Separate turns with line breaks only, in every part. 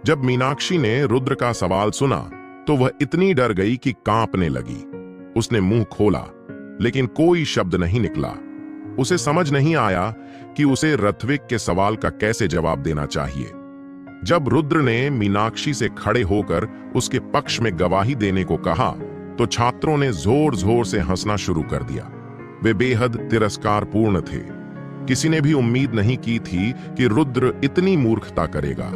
जब मीनाक्षी ने रुद्र का सवाल सुना तो वह इतनी डर गई कि कांपने लगी। उसने मुंह खोला लेकिन कोई शब्द नहीं निकला। उसे समझ नहीं आया कि उसे ऋत्विक के सवाल का कैसे जवाब देना चाहिए। जब रुद्र ने मीनाक्षी से खड़े होकर उसके पक्ष में गवाही देने को कहा तो छात्रों ने जोर जोर से हंसना शुरू कर दिया। वे बेहद तिरस्कारपूर्ण थे। किसी ने भी उम्मीद नहीं की थी कि रुद्र इतनी मूर्खता करेगा।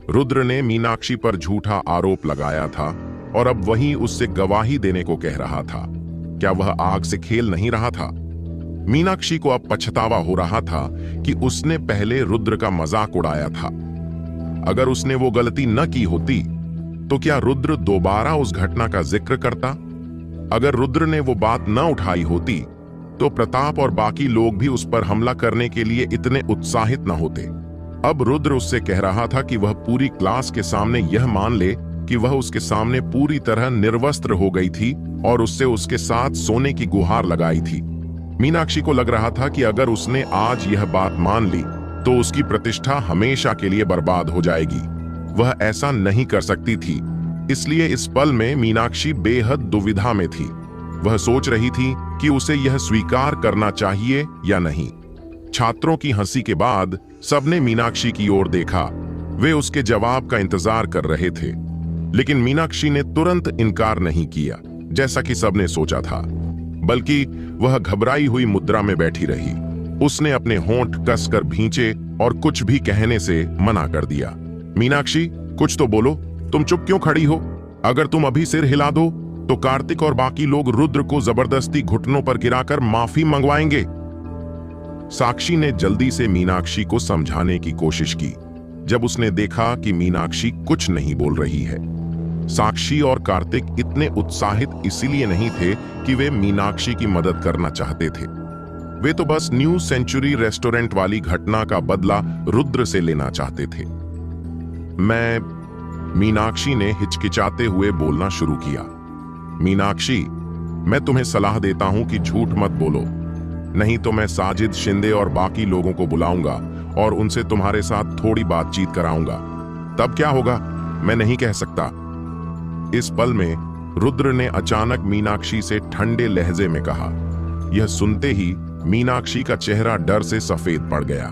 रुद्र ने मीनाक्षी पर झूठा आरोप लगाया था और अब वही उससे गवाही देने को कह रहा था। क्या वह आग से खेल नहीं रहा था? मीनाक्षी को अब पछतावा हो रहा था कि उसने पहले रुद्र का मजाक उड़ाया था। अगर उसने वो गलती न की होती तो क्या रुद्र दोबारा उस घटना का जिक्र करता? अगर रुद्र ने वो बात न उठाई होती तो प्रताप और बाकी लोग भी उस पर हमला करने के लिए इतने उत्साहित न होते। अब रुद्र उससे कह रहा था कि वह पूरी क्लास के सामने यह मान ले कि वह उसके सामने पूरी तरह निर्वस्त्र हो गई थी और उससे उसके साथ सोने की गुहार लगाई थी। मीनाक्षी को लग रहा था कि अगर उसने आज यह बात मान ली तो उसकी प्रतिष्ठा हमेशा के लिए बर्बाद हो जाएगी। वह ऐसा नहीं कर सकती थी, इसलिए इस पल में मीनाक्षी बेहद दुविधा में थी। वह सोच रही थी कि उसे यह स्वीकार करना चाहिए या नहीं। छात्रों की हंसी के बाद सबने मीनाक्षी की ओर देखा। वे उसके जवाब का इंतजार कर रहे थे, लेकिन मीनाक्षी ने तुरंत इनकार नहीं किया जैसा कि सबने सोचा था, बल्कि वह घबराई हुई मुद्रा में बैठी रही। उसने अपने होंठ कसकर भींचे और कुछ भी कहने से मना कर दिया। मीनाक्षी, कुछ तो बोलो, तुम चुप क्यों खड़ी हो? अगर तुम अभी सिर हिला दो तो कार्तिक और बाकी लोग रुद्र को जबरदस्ती घुटनों पर गिराकर माफी मंगवाएंगे। साक्षी ने जल्दी से मीनाक्षी को समझाने की कोशिश की। जब उसने देखा कि मीनाक्षी कुछ नहीं बोल रही है। साक्षी और कार्तिक इतने उत्साहित इसीलिए नहीं थे कि वे मीनाक्षी की मदद करना चाहते थे। वे तो बस न्यू सेंचुरी रेस्टोरेंट वाली घटना का बदला रुद्र से लेना चाहते थे। मीनाक्षी ने हिचकिचाते हुए बोलना शुरू किया। मीनाक्षी, मैं तुम्हें सलाह देता हूं कि झूठ मत बोलो, नहीं तो मैं साजिद, शिंदे और बाकी लोगों को बुलाऊंगा और उनसे तुम्हारे साथ थोड़ी बातचीत कराऊंगा। तब क्या होगा मैं नहीं कह सकता। इस पल में रुद्र ने अचानक मीनाक्षी से ठंडे लहजे में कहा। यह सुनते ही मीनाक्षी का चेहरा डर से सफेद पड़ गया।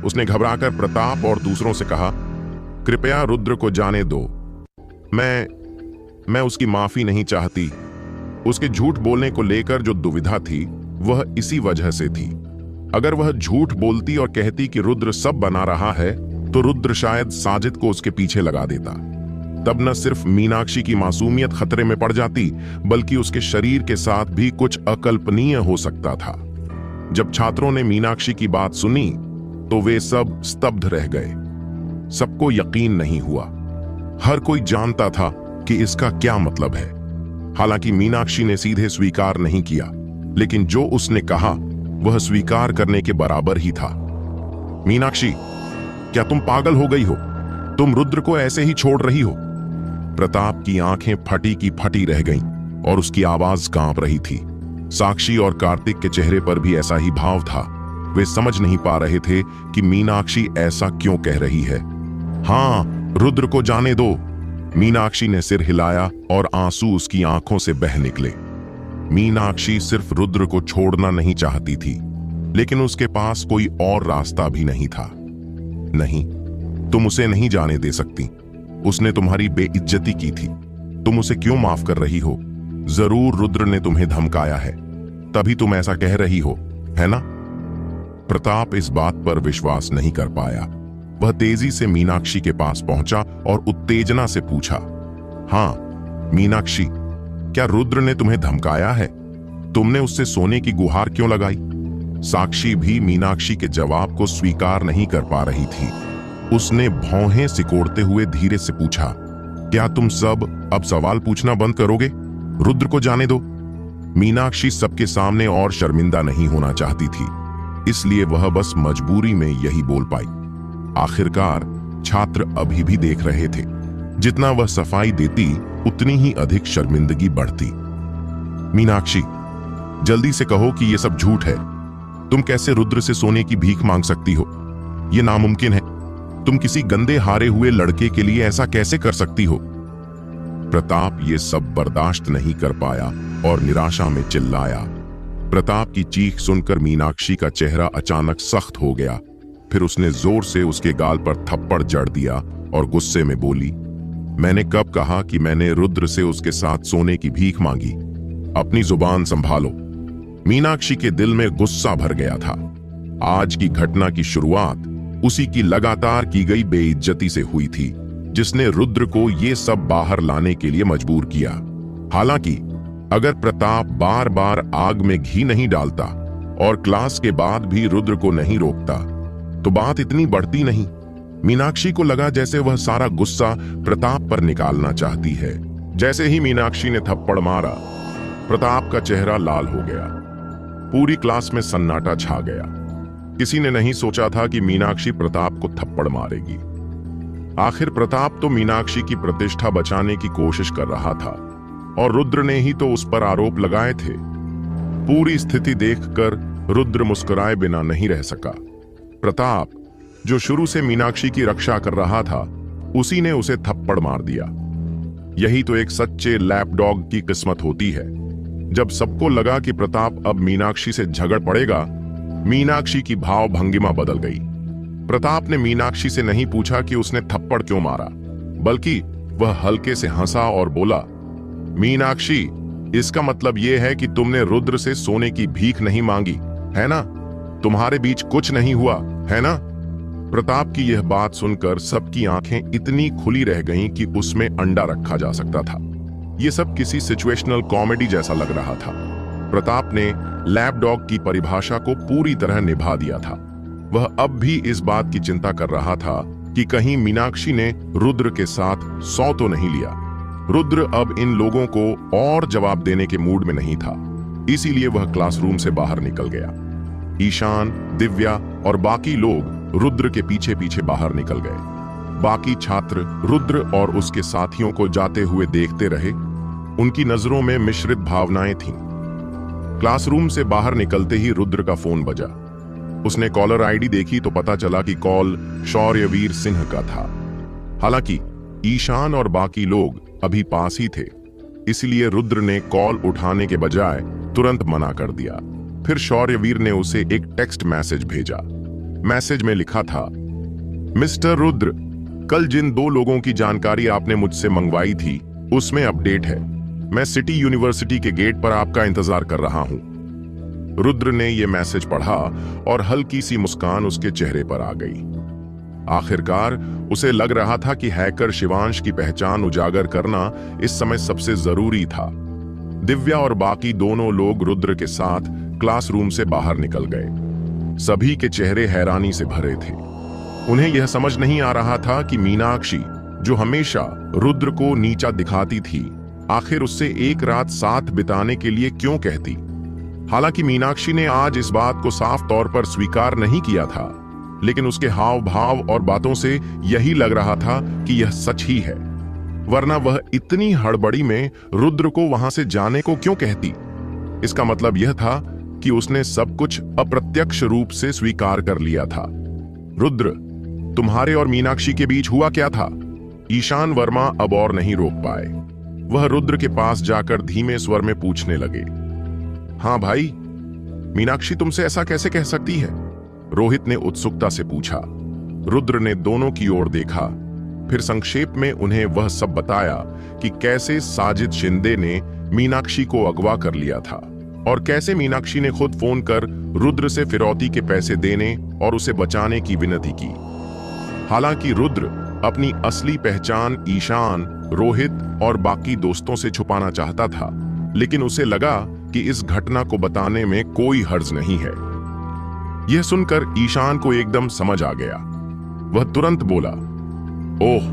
उसने घबराकर प्रताप और दूसरों से कहा, कृपया रुद्र को जाने दो। मैं उसकी माफी नहीं चाहती। उसके झूठ बोलने को लेकर जो दुविधा थी वह इसी वजह से थी। अगर वह झूठ बोलती और कहती कि रुद्र सब बना रहा है तो रुद्र शायद साजिद को उसके पीछे लगा देता। तब न सिर्फ मीनाक्षी की मासूमियत खतरे में पड़ जाती, बल्कि उसके शरीर के साथ भी कुछ अकल्पनीय हो सकता था। जब छात्रों ने मीनाक्षी की बात सुनी तो वे सब स्तब्ध रह गए। सबको यकीन नहीं हुआ। हर कोई जानता था कि इसका क्या मतलब है। हालांकि मीनाक्षी ने सीधे स्वीकार नहीं किया, लेकिन जो उसने कहा वह स्वीकार करने के बराबर ही था। मीनाक्षी, क्या तुम पागल हो गई हो? तुम रुद्र को ऐसे ही छोड़ रही हो? प्रताप की आंखें फटी की फटी रह गईं और उसकी आवाज कांप रही थी। साक्षी और कार्तिक के चेहरे पर भी ऐसा ही भाव था। वे समझ नहीं पा रहे थे कि मीनाक्षी ऐसा क्यों कह रही है। हाँ, रुद्र को जाने दो। मीनाक्षी ने सिर हिलाया और आंसू उसकी आंखों से बह निकले। मीनाक्षी सिर्फ रुद्र को छोड़ना नहीं चाहती थी, लेकिन उसके पास कोई और रास्ता भी नहीं था। नहीं, तुम उसे नहीं जाने दे सकती। उसने तुम्हारी बेइज्जती की थी। तुम उसे क्यों माफ कर रही हो? जरूर रुद्र ने तुम्हें धमकाया है, तभी तुम ऐसा कह रही हो, है ना? प्रताप इस बात पर विश्वास नहीं कर पाया। वह तेजी से मीनाक्षी के पास पहुंचा और उत्तेजना से पूछा, हाँ मीनाक्षी, क्या रुद्र ने तुम्हें धमकाया है? तुमने उससे सोने की गुहार क्यों लगाई? साक्षी भी मीनाक्षी के जवाब को स्वीकार नहीं कर पा रही थी। उसने भौहें सिकोड़ते हुए धीरे से पूछा, क्या तुम सब अब सवाल पूछना बंद करोगे? रुद्र को जाने दो। मीनाक्षी सबके सामने और शर्मिंदा नहीं होना चाहती थी, इसलिए वह बस मजबूरी में यही बोल पाई। आखिरकार छात्र अभी भी देख रहे थे। जितना वह सफाई देती उतनी ही अधिक शर्मिंदगी बढ़ती। मीनाक्षी, जल्दी से कहो कि यह सब झूठ है। तुम कैसे रुद्र से सोने की भीख मांग सकती हो? यह नामुमकिन है। तुम किसी गंदे हारे हुए लड़के के लिए ऐसा कैसे कर सकती हो? प्रताप ये सब बर्दाश्त नहीं कर पाया और निराशा में चिल्लाया। प्रताप की चीख सुनकर मीनाक्षी का चेहरा अचानक सख्त हो गया। फिर उसने जोर से उसके गाल पर थप्पड़ जड़ दिया और गुस्से में बोली, मैंने कब कहा कि मैंने रुद्र से उसके साथ सोने की भीख मांगी? अपनी जुबान संभालो। मीनाक्षी के दिल में गुस्सा भर गया था। आज की घटना की शुरुआत उसी की लगातार की गई बेइज्जती से हुई थी, जिसने रुद्र को ये सब बाहर लाने के लिए मजबूर किया। हालांकि अगर प्रताप बार बार आग में घी नहीं डालता और क्लास के बाद भी रुद्र को नहीं रोकता तो बात इतनी बढ़ती नहीं। मीनाक्षी को लगा जैसे वह सारा गुस्सा प्रताप पर निकालना चाहती है। जैसे ही मीनाक्षी ने थप्पड़ मारा, प्रताप का चेहरा लाल हो गया। पूरी क्लास में सन्नाटा छा गया। किसी ने नहीं सोचा था कि मीनाक्षी प्रताप को थप्पड़ मारेगी। आखिर प्रताप तो मीनाक्षी की प्रतिष्ठा बचाने की कोशिश कर रहा था और रुद्र ने ही तो उस पर आरोप लगाए थे। पूरी स्थिति देखकर रुद्र मुस्कुराए बिना नहीं रह सका। प्रताप, जो शुरू से मीनाक्षी की रक्षा कर रहा था, उसी ने उसे थप्पड़ मार दिया। यही तो एक सच्चे लैपडॉग की किस्मत होती है। जब सबको लगा कि प्रताप अब मीनाक्षी से झगड़ पड़ेगा, मीनाक्षी की भाव भंगिमा बदल गई। प्रताप ने मीनाक्षी से नहीं पूछा कि उसने थप्पड़ क्यों मारा, बल्कि वह हल्के से हंसा और बोला, मीनाक्षी, इसका मतलब यह है कि तुमने रुद्र से सोने की भीख नहीं मांगी, है ना? तुम्हारे बीच कुछ नहीं हुआ, है ना? प्रताप की यह बात सुनकर सबकी आंखें इतनी खुली रह गईं कि उसमें अंडा रखा जा सकता था। यह सब किसी सिचुएशनल कॉमेडी जैसा लग रहा था। प्रताप ने लैपडॉग की परिभाषा को पूरी तरह निभा दिया था। वह अब भी इस बात की चिंता कर रहा था कि कहीं मीनाक्षी ने रुद्र के साथ सौ तो नहीं लिया। रुद्र अब इन लोगों को और जवाब देने के मूड में नहीं था, इसीलिए वह क्लासरूम से बाहर निकल गया। ईशान, दिव्या और बाकी लोग रुद्र के पीछे पीछे बाहर निकल गए। बाकी छात्र रुद्र और उसके साथियों को जाते हुए देखते रहे। उनकी नजरों में मिश्रित भावनाएं थीं। क्लासरूम से बाहर निकलते ही रुद्र का फोन बजा। उसने कॉलर आईडी देखी तो पता चला कि कॉल शौर्यवीर सिंह का था। हालांकि ईशान और बाकी लोग अभी पास ही थे, इसलिए रुद्र ने कॉल उठाने के बजाय तुरंत मना कर दिया। फिर शौर्यवीर ने उसे एक टेक्स्ट मैसेज भेजा। मैसेज में लिखा था, मिस्टर रुद्र, कल जिन 2 लोगों की जानकारी आपने मुझसे मंगवाई थी उसमें अपडेट है। मैं सिटी यूनिवर्सिटी के गेट पर आपका इंतजार कर रहा हूं। रुद्र ने यह मैसेज पढ़ा और हल्की सी मुस्कान उसके चेहरे पर आ गई। आखिरकार उसे लग रहा था कि हैकर शिवांश की पहचान उजागर करना इस समय सबसे जरूरी था। दिव्या और बाकी दोनों लोग रुद्र के साथ क्लासरूम से बाहर निकल गए। सभी के चेहरे हैरानी से भरे थे। उन्हें यह समझ नहीं आ रहा था कि मीनाक्षी, जो हमेशा रुद्र को नीचा दिखाती थी, आखिर उससे एक रात साथ बिताने के लिए क्यों कहती। हालांकि मीनाक्षी ने आज इस बात को साफ तौर पर स्वीकार नहीं किया था, लेकिन उसके हाव भाव और बातों से यही लग रहा था कि यह सच ही है। वरना वह इतनी हड़बड़ी में रुद्र को वहां से जाने को क्यों कहती? इसका मतलब यह था कि उसने सब कुछ अप्रत्यक्ष रूप से स्वीकार कर लिया था। रुद्र, तुम्हारे और मीनाक्षी के बीच हुआ क्या था? ईशान वर्मा अब और नहीं रोक पाए। वह रुद्र के पास जाकर धीमे स्वर में पूछने लगे, हाँ भाई, मीनाक्षी तुमसे ऐसा कैसे कह सकती है? रोहित ने उत्सुकता से पूछा। रुद्र ने दोनों की ओर देखा, फिर संक्षेप में उन्हें वह सब बताया कि कैसे साजिद शिंदे ने मीनाक्षी को अगवा कर लिया था और कैसे मीनाक्षी ने खुद फोन कर रुद्र से फिरौती के पैसे देने और उसे बचाने की विनती की। हालांकि रुद्र अपनी असली पहचान ईशान, रोहित और बाकी दोस्तों से छुपाना चाहता था, लेकिन उसे लगा कि इस घटना को बताने में कोई हर्ज नहीं है। यह सुनकर ईशान को एकदम समझ आ गया। वह तुरंत बोला, ओह,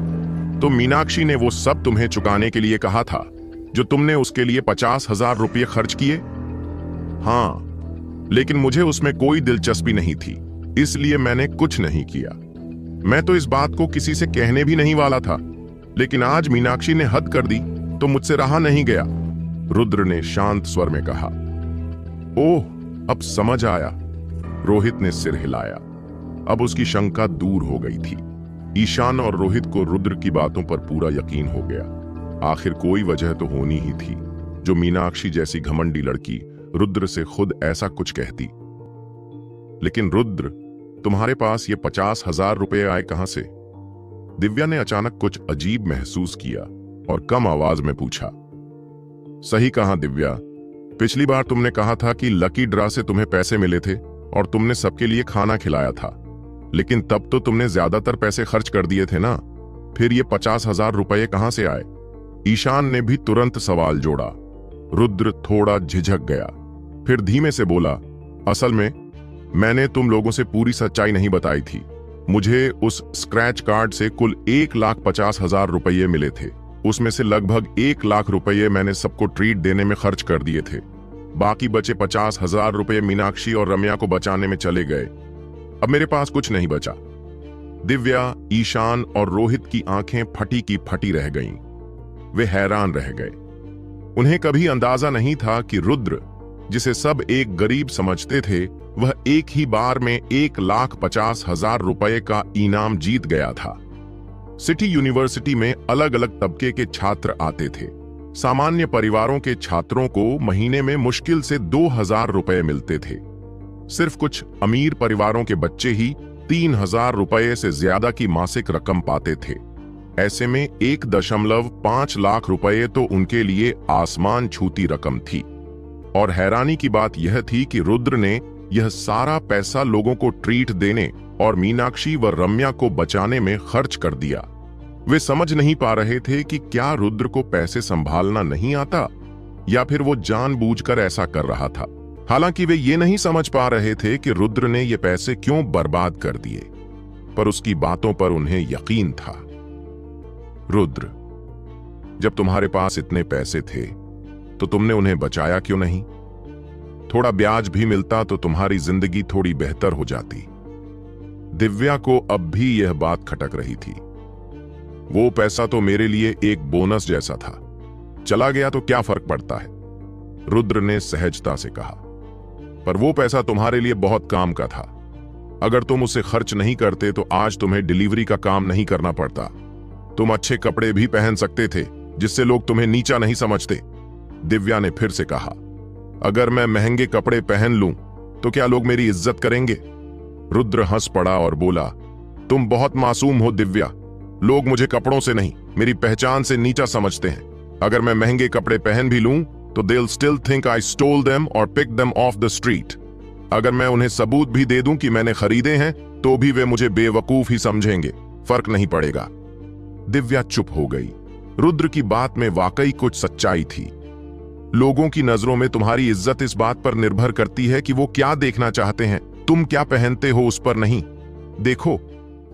तो मीनाक्षी ने वो सब तुम्हें चुकाने के लिए कहा था जो तुमने उसके लिए 50,000 रुपये खर्च किए? हाँ, लेकिन मुझे उसमें कोई दिलचस्पी नहीं थी, इसलिए मैंने कुछ नहीं किया। मैं तो इस बात को किसी से कहने भी नहीं वाला था, लेकिन आज मीनाक्षी ने हद कर दी तो मुझसे रहा नहीं गया। रुद्र ने शांत स्वर में कहा। ओह, अब समझ आया। रोहित ने सिर हिलाया। अब उसकी शंका दूर हो गई थी। ईशान और रोहित को रुद्र की बातों पर पूरा यकीन हो गया। आखिर कोई वजह तो होनी ही थी जो मीनाक्षी जैसी घमंडी लड़की रुद्र से खुद ऐसा कुछ कहती। लेकिन रुद्र, तुम्हारे पास ये 50,000 रुपए आए कहां से? दिव्या ने अचानक कुछ अजीब महसूस किया और कम आवाज में पूछा। सही कहा दिव्या, पिछली बार तुमने कहा था कि लकी ड्रा से तुम्हें पैसे मिले थे और तुमने सबके लिए खाना खिलाया था, लेकिन तब तो तुमने ज्यादातर पैसे खर्च कर दिए थे ना। फिर ये 50,000 रुपए कहां से आए? ईशान ने भी तुरंत सवाल जोड़ा। रुद्र थोड़ा झिझक गया, फिर धीमे से बोला, असल में मैंने तुम लोगों से पूरी सच्चाई नहीं बताई थी। मुझे उस स्क्रैच कार्ड से कुल 1,50,000 रुपये मिले थे। उसमें से लगभग 1 लाख रुपये मैंने सबको ट्रीट देने में खर्च कर दिए थे। बाकी बचे 50,000 रुपये मीनाक्षी और रम्या को बचाने में चले गए। अब मेरे पास कुछ नहीं बचा। दिव्या, ईशान और रोहित की आंखें फटी की फटी रह गईं। वे हैरान रह गए। उन्हें कभी अंदाजा नहीं था कि रुद्र, जिसे सब एक गरीब समझते थे, वह एक ही बार में 1,50,000 रुपये का इनाम जीत गया था। सिटी यूनिवर्सिटी में अलग अलग तबके के छात्र आते थे। सामान्य परिवारों के छात्रों को महीने में मुश्किल से 2,000 रुपये मिलते थे। सिर्फ कुछ अमीर परिवारों के बच्चे ही 3,000 रुपये से ज्यादा की मासिक रकम पाते थे। ऐसे में 1.5 लाख रुपये तो उनके लिए आसमान छूती रकम थी। और हैरानी की बात यह थी कि रुद्र ने यह सारा पैसा लोगों को ट्रीट देने और मीनाक्षी व रम्या को बचाने में खर्च कर दिया। वे समझ नहीं पा रहे थे कि क्या रुद्र को पैसे संभालना नहीं आता या फिर वो जानबूझकर ऐसा कर रहा था। हालांकि वे ये नहीं समझ पा रहे थे कि रुद्र ने ये पैसे क्यों बर्बाद कर दिए, पर उसकी बातों पर उन्हें यकीन था। रुद्र, जब तुम्हारे पास इतने पैसे थे तो तुमने उन्हें बचाया क्यों नहीं? थोड़ा ब्याज भी मिलता तो तुम्हारी जिंदगी थोड़ी बेहतर हो जाती। दिव्या को अब भी यह बात खटक रही थी। वो पैसा तो मेरे लिए एक बोनस जैसा था, चला गया तो क्या फर्क पड़ता है, रुद्र ने सहजता से कहा। पर वो पैसा तुम्हारे लिए बहुत काम का था। अगर तुम उसे खर्च नहीं करते तो आज तुम्हें डिलीवरी का काम नहीं करना पड़ता। तुम अच्छे कपड़े भी पहन सकते थे जिससे लोग तुम्हें नीचा नहीं समझते। दिव्या ने फिर से कहा, अगर मैं महंगे कपड़े पहन लूं तो क्या लोग मेरी इज्जत करेंगे? रुद्र हंस पड़ा और बोला, तुम बहुत मासूम हो दिव्या। लोग मुझे कपड़ों से नहीं, मेरी पहचान से नीचा समझते हैं। अगर मैं महंगे कपड़े पहन भी लूं तो they'll still think I stole them or picked them off the street। अगर मैं उन्हें सबूत भी दे दूं कि मैंने खरीदे हैं तो भी वे मुझे बेवकूफ ही समझेंगे, फर्क नहीं पड़ेगा। दिव्या चुप हो गई। रुद्र की बात में वाकई कुछ सच्चाई थी। लोगों की नजरों में तुम्हारी इज्जत इस बात पर निर्भर करती है कि वो क्या देखना चाहते हैं, तुम क्या पहनते हो उस पर नहीं। देखो,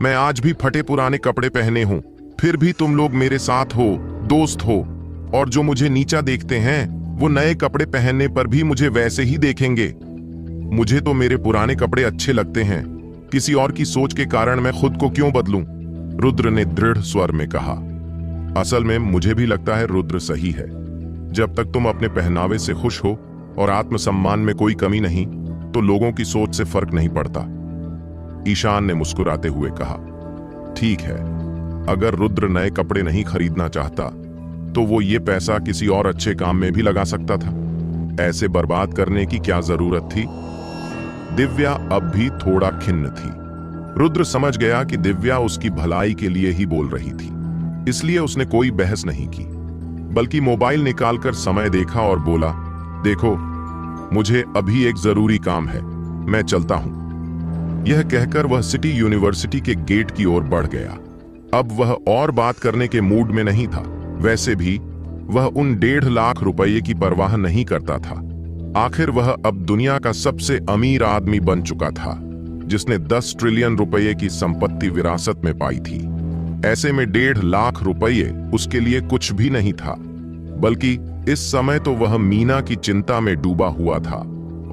मैं आज भी फटे पुराने कपड़े पहने हूं, फिर भी तुम लोग मेरे साथ हो, दोस्त हो, और जो मुझे नीचा देखते हैं वो नए कपड़े पहनने पर भी मुझे वैसे ही देखेंगे। मुझे तो मेरे पुराने कपड़े अच्छे लगते हैं, किसी और की सोच के कारण मैं खुद को क्यों बदलूं? रुद्र ने दृढ़ स्वर में कहा। असल में मुझे भी लगता है रुद्र सही है। जब तक तुम अपने पहनावे से खुश हो और आत्मसम्मान में कोई कमी नहीं तो लोगों की सोच से फर्क नहीं पड़ता। ईशान ने मुस्कुराते हुए कहा, ठीक है, अगर रुद्र नए कपड़े नहीं खरीदना चाहता तो वो ये पैसा किसी और अच्छे काम में भी लगा सकता था। ऐसे बर्बाद करने की क्या जरूरत थी? दिव्या अब भी थोड़ा खिन्न थी। रुद्र समझ गया कि दिव्या उसकी भलाई के लिए ही बोल रही थी, इसलिए उसने कोई बहस नहीं की, बल्कि मोबाइल निकालकर समय देखा और बोला, देखो, मुझे अभी एक जरूरी काम है, मैं चलता हूं। यह कहकर वह सिटी यूनिवर्सिटी के गेट की ओर बढ़ गया। अब वह और बात करने के मूड में नहीं था। वैसे भी वह उन 1.5 लाख रुपये की परवाह नहीं करता था। आखिर वह अब दुनिया का सबसे अमीर आदमी बन चुका था, जिसने 10 ट्रिलियन रुपये की संपत्ति विरासत में पाई थी। ऐसे में 1.5 लाख रुपये उसके लिए कुछ भी नहीं था, बल्कि इस समय तो वह मीना की चिंता में डूबा हुआ था।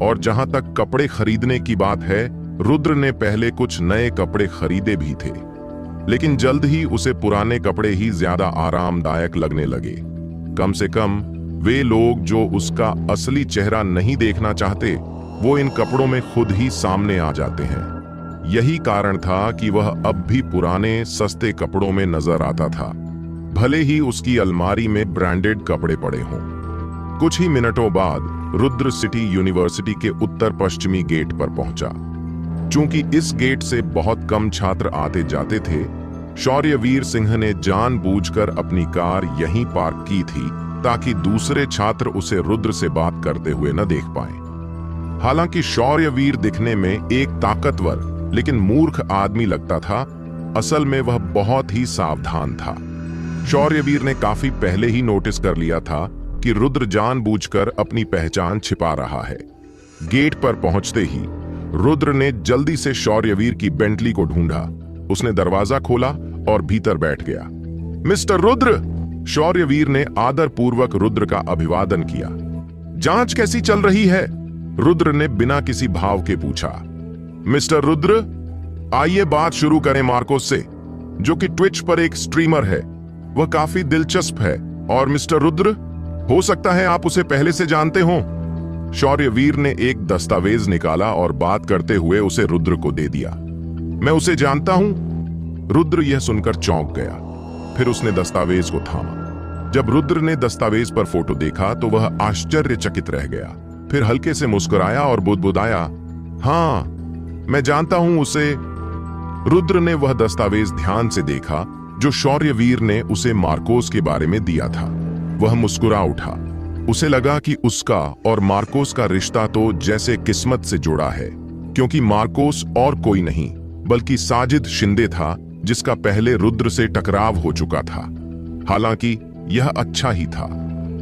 और जहां तक कपड़े खरीदने की बात है, रुद्र ने पहले कुछ नए कपड़े खरीदे भी थे, लेकिन जल्द ही उसे पुराने कपड़े ही ज्यादा आरामदायक लगने लगे। कम से कम वे लोग जो उसका असली चेहरा नहीं देखना चाहते, वो इन कपड़ों में खुद ही सामने आ जाते हैं। यही कारण था कि वह अब भी पुराने सस्ते कपड़ों में नजर आता था, भले ही उसकी अलमारी में ब्रांडेड कपड़े पड़े हों। कुछ ही मिनटों बाद रुद्र सिटी यूनिवर्सिटी के उत्तर पश्चिमी गेट पर पहुंचा। चूंकि इस गेट से बहुत कम छात्र आते जाते थे, शौर्यवीर सिंह ने जानबूझकर अपनी कार यहीं पार्क की थी ताकि दूसरे छात्र उसे रुद्र से बात करते हुए न देख पाएं। हालांकि शौर्यवीर दिखने में एक ताकतवर लेकिन मूर्ख आदमी लगता था, असल में वह बहुत ही सावधान था। शौर्यवीर ने काफी पहले ही नोटिस कर लिया था कि रुद्र जानबूझकर अपनी पहचान छिपा रहा है। गेट पर पहुंचते ही रुद्र ने जल्दी से शौर्यवीर की बेंटली को ढूंढा। उसने दरवाजा खोला और भीतर बैठ गया। मिस्टर रुद्र! शौर्यवीर ने आदरपूर्वक रुद्र का अभिवादन किया। जांच कैसी चल रही है? रुद्र ने बिना किसी भाव के पूछा। मिस्टर रुद्र, आइए बात शुरू करें मार्कोस से, जो कि ट्विच पर एक स्ट्रीमर है। वह काफी दिलचस्प है और मिस्टर रुद्र, हो सकता है आप उसे पहले से जानते हों। शौर्यवीर ने एक दस्तावेज निकाला और बात करते हुए उसे रुद्र को दे दिया। मैं उसे जानता हूं। रुद्र यह सुनकर चौंक गया। फिर उसने दस्तावेज को थामा। जब रुद्र ने दस्तावेज पर फोटो देखा तो वह आश्चर्यचकित रह गया। फिर हल्के से मुस्कुराया और बुदबुदाया, हाँ, मैं जानता हूं उसे। रुद्र ने वह दस्तावेज ध्यान से देखा जो शौर्यवीर ने उसे मार्कोस के बारे में दिया था। वह मुस्कुरा उठा। उसे लगा कि उसका और मार्कोस का रिश्ता तो जैसे किस्मत से जुड़ा है, क्योंकि मार्कोस और कोई नहीं बल्कि साजिद शिंदे था, जिसका पहले रुद्र से टकराव हो चुका था। हालांकि यह अच्छा ही था।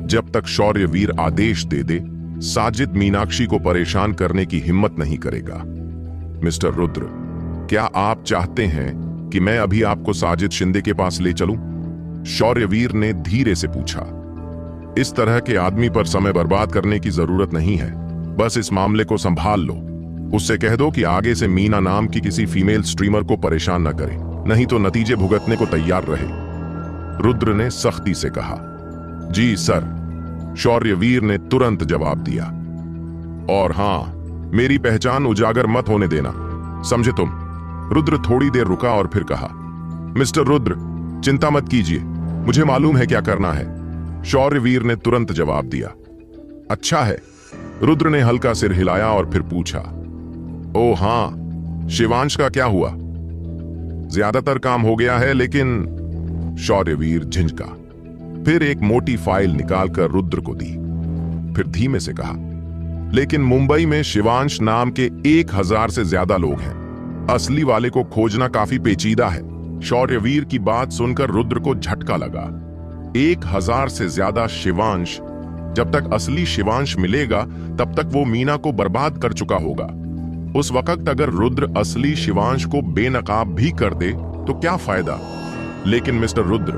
जब तक शौर्यवीर आदेश दे दे, साजिद मीनाक्षी को परेशान करने की हिम्मत नहीं करेगा। मिस्टर रुद्र, क्या आप चाहते हैं कि मैं अभी आपको साजिद शिंदे के पास ले चलूं? शौर्यवीर ने धीरे से पूछा। इस तरह के आदमी पर समय बर्बाद करने की जरूरत नहीं है। बस इस मामले को संभाल लो। उससे कह दो कि आगे से मीना नाम की किसी फीमेल स्ट्रीमर को परेशान न करे, नहीं तो नतीजे भुगतने को तैयार रहे। रुद्र ने सख्ती से कहा। जी सर, शौर्यवीर ने तुरंत जवाब दिया। और हां, मेरी पहचान उजागर मत होने देना, समझे तुम? रुद्र थोड़ी देर रुका और फिर कहा, मिस्टर रुद्र, चिंता मत कीजिए, मुझे मालूम है क्या करना है। शौर्यवीर ने तुरंत जवाब दिया। अच्छा है। रुद्र ने हल्का सिर हिलाया और फिर पूछा, ओ हां, शिवांश का क्या हुआ? ज्यादातर काम हो गया है, लेकिन शौर्यवीर झिंझका। फिर एक मोटी फाइल निकालकर रुद्र को दी। फिर धीमे से कहा, लेकिन मुंबई में शिवांश नाम के 1000 से ज्यादा लोग हैं। असली वाले को खोजना काफी पेचीदा है। शौर्यवीर की बात सुनकर रुद्र को झटका लगा। 1000 से ज्यादा शिवांश। जब तक असली शिवांश मिलेगा तब तक वो मीना को बर्बाद कर चुका होगा। उस वक्त अगर रुद्र असली शिवांश को बेनकाब भी कर दे तो क्या फायदा? लेकिन मिस्टर रुद्र,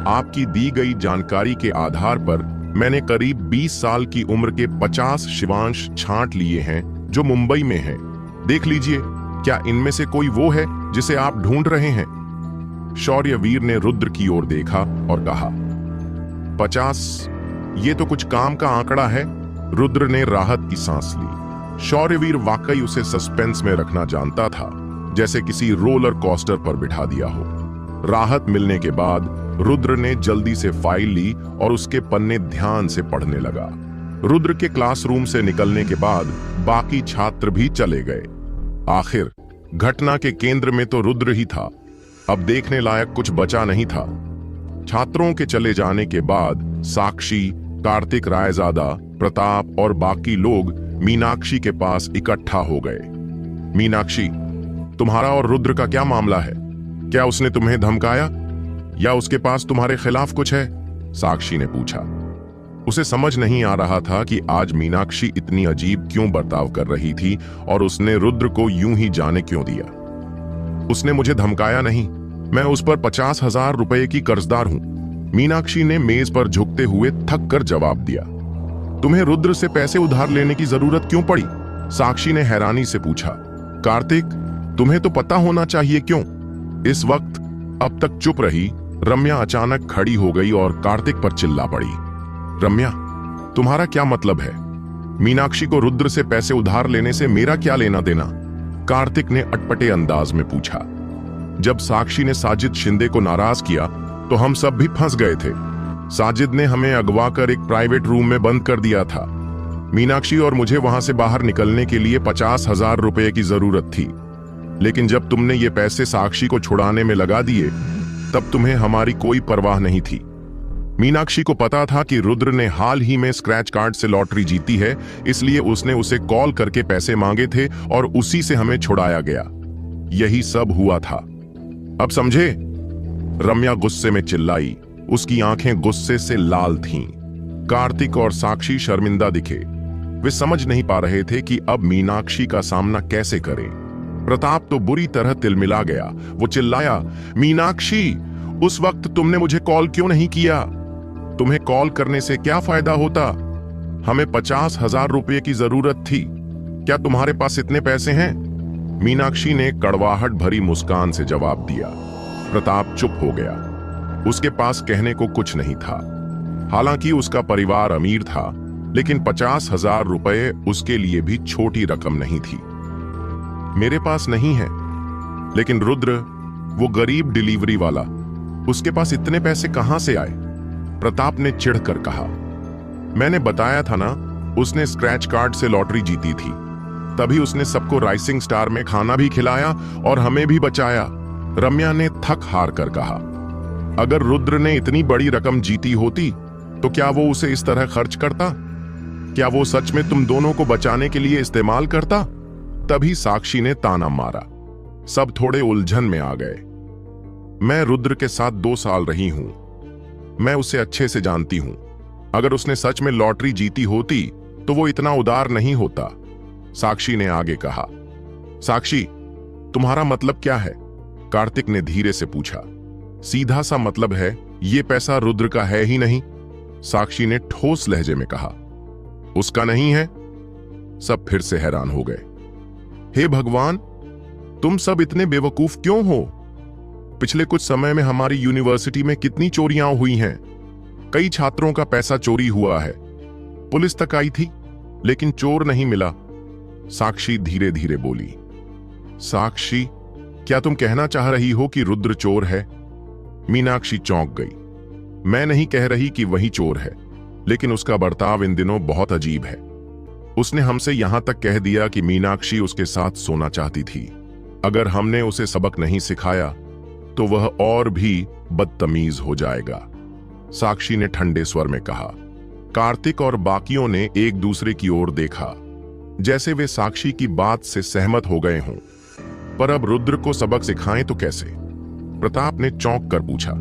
आपकी दी गई जानकारी के आधार पर मैंने करीब 20 साल की उम्र के 50 शिवांश छांट लिए हैं जो मुंबई में हैं। देख लीजिए, क्या इनमें से कोई वो है जिसे आप ढूंढ रहे हैं? शौर्यवीर ने रुद्र की ओर देखा और कहा, 50? ये तो कुछ काम का आंकड़ा है। रुद्र ने राहत की सांस ली। शौर्यवीर वाकई उसे सस्पेंस में रखना जानता था, जैसे किसी रोलर कोस्टर पर बिठा दिया हो। राहत मिलने के बाद रुद्र ने जल्दी से फाइल ली और उसके पन्ने ध्यान से पढ़ने लगा। रुद्र के क्लासरूम से निकलने के बाद बाकी छात्र भी चले गए। आखिर घटना के केंद्र में तो रुद्र ही था। अब देखने लायक कुछ बचा नहीं था। छात्रों के चले जाने के बाद साक्षी, कार्तिक रायजादा, प्रताप और बाकी लोग मीनाक्षी के पास इकट्ठा हो गए। मीनाक्षी, तुम्हारा और रुद्र का क्या मामला है? क्या उसने तुम्हें धमकाया या उसके पास तुम्हारे खिलाफ कुछ है? साक्षी ने पूछा। उसे समझ नहीं आ रहा था कि आज मीनाक्षी इतनी अजीब क्यों बर्ताव कर रही थी और उसने रुद्र को यूं ही जाने क्यों दिया। उसने मुझे धमकाया नहीं, मैं उस पर 50,000 रुपए की कर्जदार हूं। मीनाक्षी ने मेज पर झुकते हुए थक कर जवाब दिया। तुम्हें रुद्र से पैसे उधार लेने की जरूरत क्यों पड़ी? साक्षी ने हैरानी से पूछा। कार्तिक, तुम्हें तो पता होना चाहिए क्यों? इस वक्त अब तक चुप रही रम्या अचानक खड़ी हो गई और कार्तिक पर चिल्ला पड़ी। रम्या, तुम्हारा क्या मतलब है? मीनाक्षी को रुद्र से पैसे उधार लेने से मेरा क्या लेना देना? कार्तिक ने अटपटे अंदाज में पूछा। जब साक्षी ने साजिद शिंदे को नाराज किया तो हम सब भी फंस गए थे। साजिद ने हमें अगवा कर एक प्राइवेट रूम में बंद कर दिया था। मीनाक्षी और मुझे वहां से बाहर निकलने के लिए 50,000 रुपए की जरूरत थी, लेकिन जब तुमने ये पैसे साक्षी को छुड़ाने में लगा दिए तब तुम्हें हमारी कोई परवाह नहीं थी। मीनाक्षी को पता था कि रुद्र ने हाल ही में स्क्रैच कार्ड से लॉटरी जीती है, इसलिए उसने उसे कॉल करके पैसे मांगे थे और उसी से हमें छुड़ाया गया। यही सब हुआ था, अब समझे? रम्या गुस्से में चिल्लाई। उसकी आंखें गुस्से से लाल थीं। कार्तिक और साक्षी शर्मिंदा दिखे। वे समझ नहीं पा रहे थे कि अब मीनाक्षी का सामना कैसे करें। प्रताप तो बुरी तरह तिलमिला गया। वो चिल्लाया, मीनाक्षी, उस वक्त तुमने मुझे कॉल क्यों नहीं किया? तुम्हें कॉल करने से क्या फायदा होता? हमें 50,000 रुपये की जरूरत थी। क्या तुम्हारे पास इतने पैसे हैं? मीनाक्षी ने कड़वाहट भरी मुस्कान से जवाब दिया। प्रताप चुप हो गया। उसके पास कहने को कुछ नहीं था। हालांकि उसका परिवार अमीर था, लेकिन 50,000 रुपये उसके लिए भी छोटी रकम नहीं थी। मेरे पास नहीं है, लेकिन रुद्र, वो गरीब डिलीवरी वाला, उसके पास इतने पैसे कहां से आए? प्रताप ने चिढ़कर कहा। मैंने बताया था ना, उसने स्क्रैच कार्ड से लॉटरी जीती थी, तभी उसने सबको राइसिंग स्टार में खाना भी खिलाया और हमें भी बचाया। रम्या ने थक हार कर कहा। अगर रुद्र ने इतनी बड़ी रकम जीती होती तो क्या वो उसे इस तरह खर्च करता? क्या वो सच में तुम दोनों को बचाने के लिए इस्तेमाल करता? तभी साक्षी ने ताना मारा। सब थोड़े उलझन में आ गए। मैं रुद्र के साथ 2 साल रही हूं। मैं उसे अच्छे से जानती हूं। अगर उसने सच में लॉटरी जीती होती तो वो इतना उदार नहीं होता। साक्षी ने आगे कहा। साक्षी, तुम्हारा मतलब क्या है? कार्तिक ने धीरे से पूछा। सीधा सा मतलब है, ये पैसा रुद्र का है ही नहीं। साक्षी ने ठोस लहजे में कहा। उसका नहीं है? सब फिर से हैरान हो गए। हे भगवान, तुम सब इतने बेवकूफ क्यों हो? पिछले कुछ समय में हमारी यूनिवर्सिटी में कितनी चोरियां हुई हैं। कई छात्रों का पैसा चोरी हुआ है। पुलिस तक आई थी, लेकिन चोर नहीं मिला। साक्षी धीरे धीरे बोली। साक्षी, क्या तुम कहना चाह रही हो कि रुद्र चोर है? मीनाक्षी चौंक गई। मैं नहीं कह रही कि वही चोर है, लेकिन उसका बर्ताव इन दिनों बहुत अजीब है। उसने हमसे यहां तक कह दिया कि मीनाक्षी उसके साथ सोना चाहती थी। अगर हमने उसे सबक नहीं सिखाया तो वह और भी बदतमीज हो जाएगा, साक्षी ने ठंडे स्वर में कहा। कार्तिक और बाकियों ने एक दूसरे की ओर देखा, जैसे वे साक्षी की बात से सहमत हो गए हों। पर अब रुद्र को सबक सिखाएं तो कैसे? प्रताप ने चौंक कर पूछा।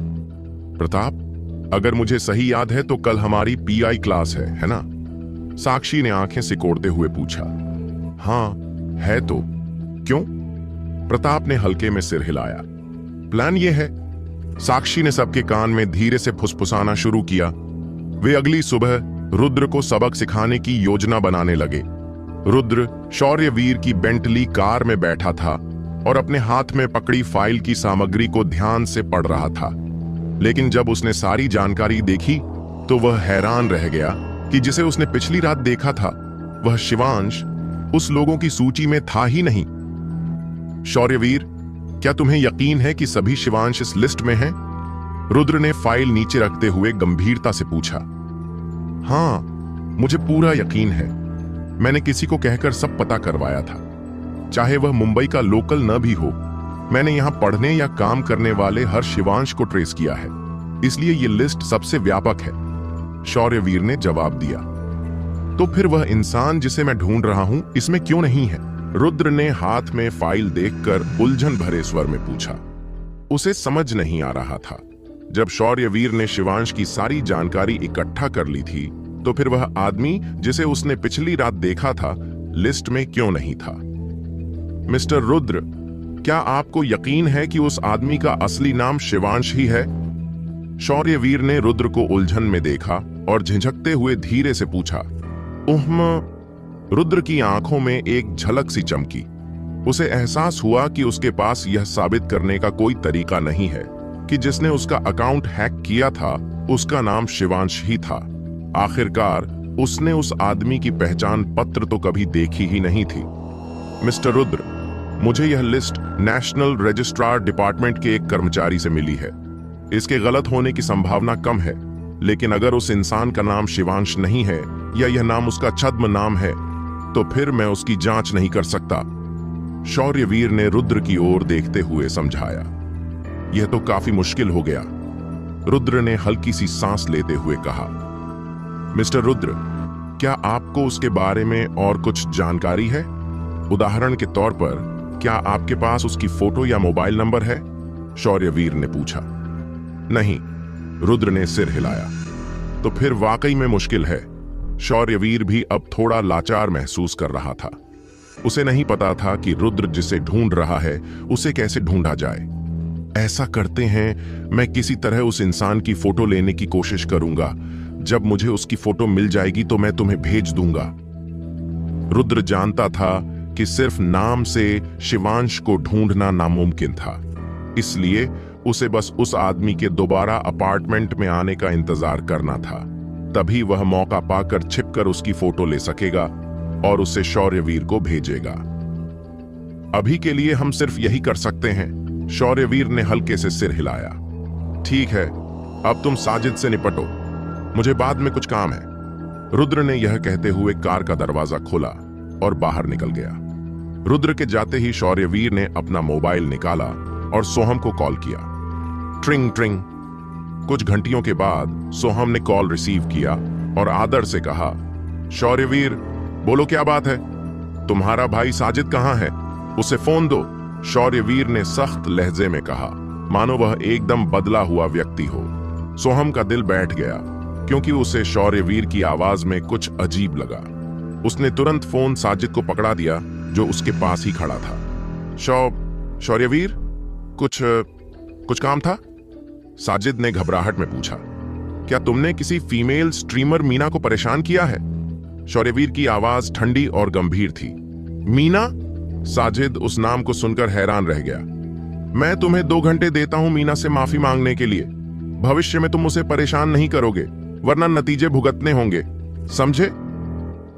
प्रताप, अगर मुझे सही याद है तो कल हमारी पीआई क्लास है ना? साक्षी ने आंखें सिकोड़ते हुए पूछा। हाँ है तो क्यों? प्रताप ने हल्के में सिर हिलाया। प्लान ये है। साक्षी ने सबके कान में धीरे से फुसफुसाना शुरू किया। वे अगली सुबह रुद्र को सबक सिखाने की योजना बनाने लगे। रुद्र शौर्यवीर की बेंटली कार में बैठा था और अपने हाथ में पकड़ी फाइल की सामग्री को ध्यान से पढ़ रहा था। लेकिन जब उसने सारी जानकारी देखी तो वह हैरान रह गया कि जिसे उसने पिछली रात देखा था वह शिवांश उस लोगों की सूची में था ही नहीं। शौर्यवीर, क्या तुम्हें यकीन है कि सभी शिवांश इस लिस्ट में हैं? रुद्र ने फाइल नीचे रखते हुए गंभीरता से पूछा। हाँ, मुझे पूरा यकीन है। मैंने किसी को कहकर सब पता करवाया था, चाहे वह मुंबई का लोकल न भी हो। मैंने यहां पढ़ने या काम करने वाले हर शिवांश को ट्रेस किया है, इसलिए यह लिस्ट सबसे व्यापक है, शौर्यवीर ने जवाब दिया। तो फिर वह इंसान जिसे मैं ढूंढ रहा हूं इसमें क्यों नहीं है? रुद्र ने हाथ में फाइल देखकर उलझन भरे स्वर में पूछा। उसे समझ नहीं आ रहा था। जब शौर्यवीर ने शिवांश की सारी जानकारी इकट्ठा कर ली थी तो फिर वह आदमी जिसे उसने पिछली रात देखा था लिस्ट में क्यों नहीं था? मिस्टर रुद्र, क्या आपको यकीन है कि उस आदमी का असली नाम शिवांश ही है? शौर्यवीर ने रुद्र को उलझन में देखा और झिझकते हुए धीरे से पूछा। रुद्र की आंखों में एक झलक सी चमकी। उसे एहसास हुआ कि उसके पास यह साबित करने का कोई तरीका नहीं है कि जिसने उसका अकाउंट हैक किया था उसका नाम शिवांश ही था। आखिरकार उसने उस आदमी की पहचान पत्र तो कभी देखी ही नहीं थी। मिस्टर रुद्र, मुझे यह लिस्ट नेशनल रजिस्ट्रार डिपार्टमेंट के एक कर्मचारी से मिली है। इसके गलत होने की संभावना कम है, लेकिन अगर उस इंसान का नाम शिवांश नहीं है या यह नाम उसका छद्म नाम है तो फिर मैं उसकी जांच नहीं कर सकता। शौर्यवीर ने रुद्र की ओर देखते हुए समझाया। यह तो काफी मुश्किल हो गया। रुद्र ने हल्की सी सांस लेते हुए कहा, मिस्टर रुद्र, क्या आपको उसके बारे में और कुछ जानकारी है? उदाहरण के तौर पर, क्या आपके पास उसकी फोटो या मोबाइल नंबर है? शौर्यवीर ने पूछा। नहीं, रुद्र ने सिर हिलाया। तो फिर वाकई में मुश्किल है। शौर्यवीर भी अब थोड़ा लाचार महसूस कर रहा था। उसे नहीं पता था कि रुद्र जिसे ढूंढ रहा है उसे कैसे ढूंढा जाए। ऐसा करते हैं, मैं किसी तरह उस इंसान की फोटो लेने की कोशिश करूंगा। जब मुझे उसकी फोटो मिल जाएगी तो मैं तुम्हें भेज दूंगा। रुद्र जानता था कि सिर्फ नाम से शिवांश को ढूंढना नामुमकिन था, इसलिए उसे बस उस आदमी के दोबारा अपार्टमेंट में आने का इंतजार करना था। तभी वह मौका पाकर छिपकर उसकी फोटो ले सकेगा और उसे शौर्यवीर को भेजेगा। अभी के लिए हम सिर्फ यही कर सकते हैं। शौर्यवीर ने हल्के से सिर हिलाया। ठीक है, अब तुम साजिद से निपटो, मुझे बाद में कुछ काम है। रुद्र ने यह कहते हुए कार का दरवाजा खोला और बाहर निकल गया। रुद्र के जाते ही शौर्यवीर ने अपना मोबाइल निकाला और सोहम को कॉल किया। ट्रिंग ट्रिंग। कुछ घंटियों के बाद सोहम ने कॉल रिसीव किया और आदर से कहा, शौर्यवीर, बोलो क्या बात है? तुम्हारा भाई साजिद कहाँ है? उसे फोन दो। शौर्यवीर ने सख्त लहजे में कहा, मानो वह एकदम बदला हुआ व्यक्ति हो। सोहम का दिल बैठ गया, क्योंकि उसे शौर्यवीर की आवाज में कुछ अजीब लगा। उसने तुरंत फोन साजिद को पकड़ा दिया, जो उसके पास ही खड़ा था। शौर्यवीर, कुछ काम था? साजिद ने घबराहट में पूछा। क्या तुमने किसी फीमेल स्ट्रीमर मीना को परेशान किया है? शौर्यवीर की आवाज ठंडी और गंभीर थी। मीना? साजिद उस नाम को सुनकर हैरान रह गया। मैं तुम्हें 2 घंटे देता हूं मीना से माफी मांगने के लिए। भविष्य में तुम उसे परेशान नहीं करोगे, वरना नतीजे भुगतने होंगे, समझे?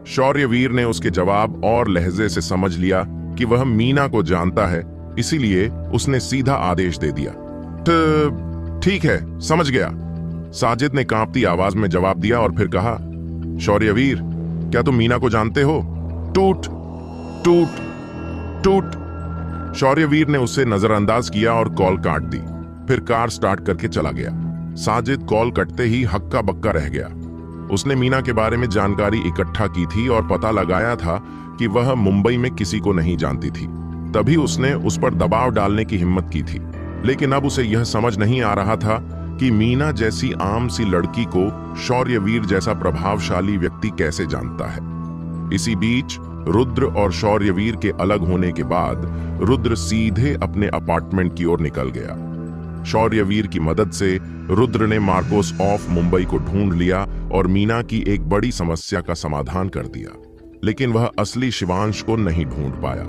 शौर्यवीर ने उसके जवाब और लहजे से समझ लिया कि वह मीना को जानता है, इसीलिए उसने सीधा आदेश दे दिया। ठीक है, समझ गया। साजिद ने कांपती आवाज में जवाब दिया और फिर कहा, शौर्यवीर, क्या तुम मीना को जानते हो? टूट टूट टूट। शौर्यवीर ने उसे नजरअंदाज किया और कॉल काट दी, फिर कार स्टार्ट करके चला गया। साजिद कॉल कटते ही हक्का बक्का रह गया। उसने मीना के बारे में जानकारी इकट्ठा की थी और पता लगाया था कि वह मुंबई में किसी को नहीं जानती थी। तभी उसने उस पर दबाव डालने की हिम्मत की थी, लेकिन अब उसे यह समझ नहीं आ रहा था कि मीना जैसी आम सी लड़की को शौर्यवीर जैसा प्रभावशाली व्यक्ति कैसे जानता है। इसी बीच रुद्र और शौर्यवीर के अलग होने के बाद रुद्र सीधे अपने अपार्टमेंट की ओर निकल गया। शौर्यवीर की मदद से रुद्र ने मार्कोस ऑफ मुंबई को ढूंढ लिया और मीना की एक बड़ी समस्या का समाधान कर दिया, लेकिन वह असली शिवांश को नहीं ढूंढ पाया।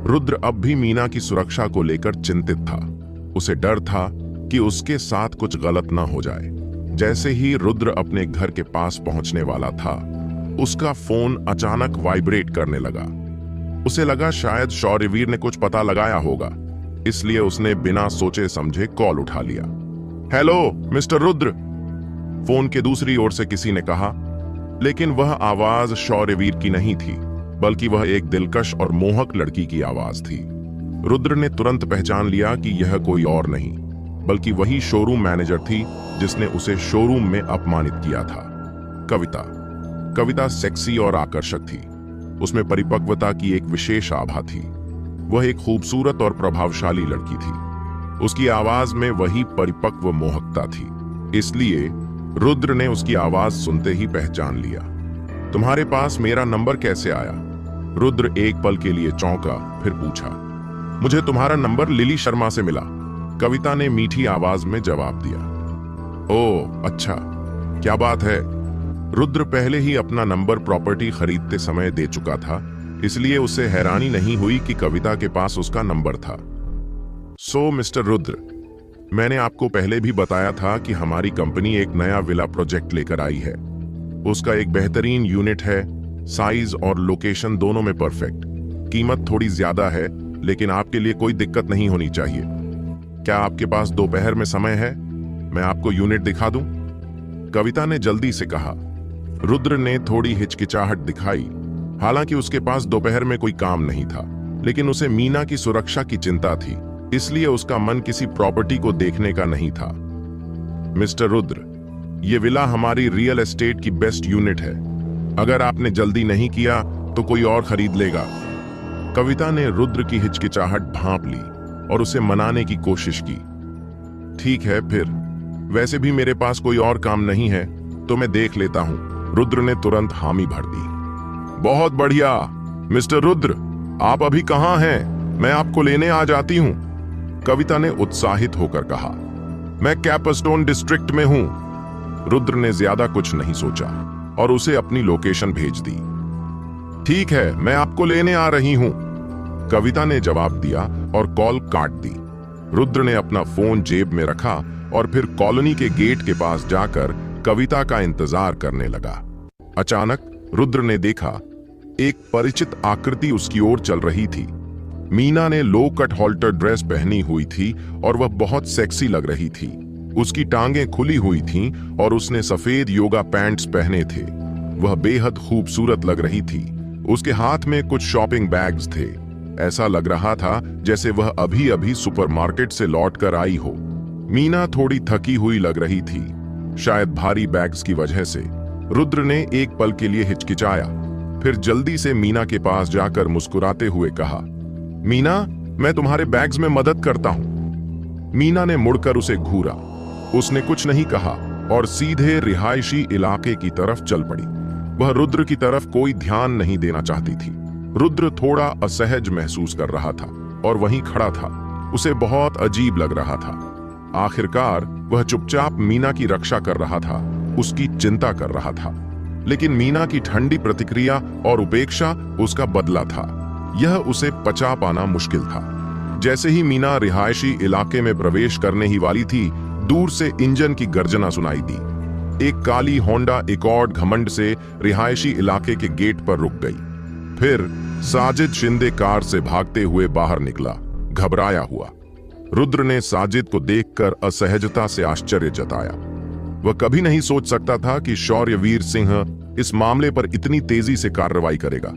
रुद्र अब भी मीना की सुरक्षा को लेकर चिंतित था। उसे डर था कि उसके साथ कुछ गलत ना हो जाए। जैसे ही रुद्र अपने घर के पास पहुंचने वाला था, उसका फोन अचानक वाइब्रेट करने लगा। उसे लगा शायद शौर्यवीर ने कुछ पता लगाया होगा, इसलिए उसने बिना सोचे समझे कॉल उठा लिया। हेलो मिस्टर रुद्र, फोन के दूसरी ओर से किसी ने कहा, लेकिन वह आवाज शौर्यवीर की नहीं थी, बल्कि वह एक दिलकश और मोहक लड़की की आवाज थी। रुद्र ने तुरंत पहचान लिया कि यह कोई और नहीं, बल्कि वही शोरूम मैनेजर थी जिसने उसे शोरूम में अपमानित किया था। कविता सेक्सी और आकर्षक थी। उसमें परिपक्वता की एक विशेष आभा थी। वह एक खूबसूरत और प्रभावशाली लड़की थी। उसकी आवाज में वही परिपक्व मोहकता थी, इसलिए रुद्र ने उसकी आवाज सुनते ही पहचान लिया। तुम्हारे पास मेरा नंबर कैसे आया? रुद्र एक पल के लिए चौंका, फिर पूछा। मुझे तुम्हारा नंबर लिली शर्मा से मिला, कविता ने मीठी आवाज में जवाब दिया। ओह अच्छा, क्या बात है। रुद्र पहले ही अपना नंबर प्रॉपर्टी खरीदते समय दे चुका था, इसलिए उसे हैरानी नहीं हुई कि कविता के पास उसका नंबर था। सो मिस्टर रुद्र, मैंने आपको पहले भी बताया था कि हमारी कंपनी एक नया विला प्रोजेक्ट लेकर आई है। उसका एक बेहतरीन यूनिट है, साइज और लोकेशन दोनों में परफेक्ट। कीमत थोड़ी ज्यादा है, लेकिन आपके लिए कोई दिक्कत नहीं होनी चाहिए। क्या आपके पास दोपहर में समय है? मैं आपको यूनिट दिखा दूं? कविता ने जल्दी से कहा। रुद्र ने थोड़ी हिचकिचाहट दिखाई। हालांकि उसके पास दोपहर में कोई काम नहीं था, लेकिन उसे मीना की सुरक्षा की चिंता थी, इसलिए उसका मन किसी प्रॉपर्टी को देखने का नहीं था। मिस्टर रुद्र, ये विला हमारी रियल एस्टेट की बेस्ट यूनिट है। अगर आपने जल्दी नहीं किया तो कोई और खरीद लेगा। कविता ने रुद्र की हिचकिचाहट भांप ली और उसे मनाने की कोशिश की। ठीक है फिर, वैसे भी मेरे पास कोई और काम नहीं है तो मैं देख लेता हूं। रुद्र ने तुरंत हामी भर दी। बहुत बढ़िया। मिस्टर रुद्र, आप अभी कहां हैं? मैं आपको लेने आ जाती हूं, कविता ने उत्साहित होकर कहा। मैं कैपस्टोन डिस्ट्रिक्ट में हूं। रुद्र ने ज्यादा कुछ नहीं सोचा और उसे अपनी लोकेशन भेज दी। ठीक है, मैं आपको लेने आ रही हूं, कविता ने जवाब दिया और कॉल काट दी। रुद्र ने अपना फोन जेब में रखा और फिर कॉलोनी के गेट के पास जाकर कविता का इंतजार करने लगा। अचानक रुद्र ने देखा एक परिचित आकृति उसकी ओर चल रही थी। मीना ने लो कट हॉल्टर ड्रेस पहनी हुई थी और वह बहुत सेक्सी लग रही थी। उसकी टांगें खुली हुई थीं और उसने सफेद योगा पैंट्स पहने थे। वह बेहद खूबसूरत लग रही थी। उसके हाथ में कुछ शॉपिंग बैग्स थे। ऐसा लग रहा था जैसे वह अभी अभी सुपरमार्केट से लौटकर आई हो। मीना थोड़ी थकी हुई लग रही थी, शायद भारी बैग्स की वजह से। रुद्र ने एक पल के लिए हिचकिचाया, फिर जल्दी से मीना के पास जाकर मुस्कुराते हुए कहा, मीना, मैं तुम्हारे बैग्स में मदद करता हूं। मीना ने मुड़कर उसे घूरा। उसने कुछ नहीं कहा और सीधे रिहायशी इलाके की तरफ चल पड़ी। वह रुद्र की तरफ कोई ध्यान नहीं देना चाहती थी। रुद्र थोड़ा असहज महसूस कर रहा था और वहीं खड़ा था। उसे बहुत अजीब लग रहा था। आखिरकार वह चुपचाप मीना की रक्षा कर रहा था, उसकी चिंता कर रहा था। लेकिन मीना की ठंडी प्रतिक्रिया और उपेक्षा उसका बदला था। यह उसे पचा पाना मुश्किल था। जैसे ही मीना रिहायशी इलाके में प्रवेश करने ही वाली थी, दूर से इंजन की गर्जना सुनाई दी। एक काली होंडा एकॉर्ड घमंड से रिहायशी इलाके के गेट पर रुक गई। फिर साजिद शिंदे कार से भागते हुए बाहर निकला, घबराया हुआ। रुद्र ने साजिद को देखकर असहजता से आश्चर्य जताया। वह कभी नहीं सोच सकता था कि शौर्यवीर सिंह इस मामले पर इतनी तेजी से कार्रवाई करेगा।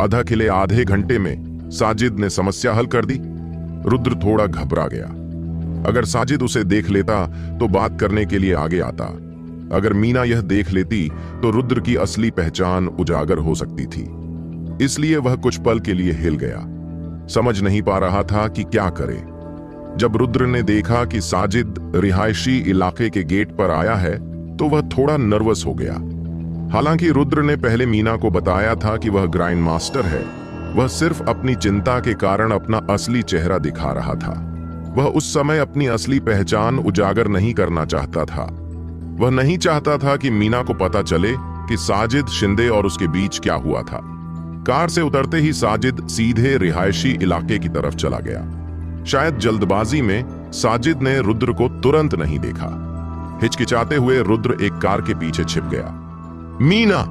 आधा खिले आधे घंटे में साजिद ने समस्या हल कर दी। रुद्र थोड़ा घबरा गया। अगर साजिद उसे देख लेता तो बात करने के लिए आगे आता। अगर मीना यह देख लेती तो रुद्र की असली पहचान उजागर हो सकती थी। इसलिए वह कुछ पल के लिए हिल गया, समझ नहीं पा रहा था कि क्या करे। जब रुद्र ने देखा कि साजिद रिहायशी इलाके के गेट पर आया है तो वह थोड़ा नर्वस हो गया। हालांकि रुद्र ने पहले मीना को बताया था कि वह ग्राइंड मास्टर है। वह सिर्फ अपनी चिंता के कारण अपना असली चेहरा दिखा रहा था। वह उस समय अपनी असली पहचान उजागर नहीं करना चाहता था। वह नहीं चाहता था कि मीना को पता चले कि साजिद शिंदे और उसके बीच क्या हुआ था। कार से उतरते ही साजिद सीधे रिहायशी इलाके की तरफ चला गया। शायद जल्दबाजी में साजिद ने रुद्र को तुरंत नहीं देखा। हिचकिचाते हुए रुद्र एक कार के पीछे छिप गया। मीना!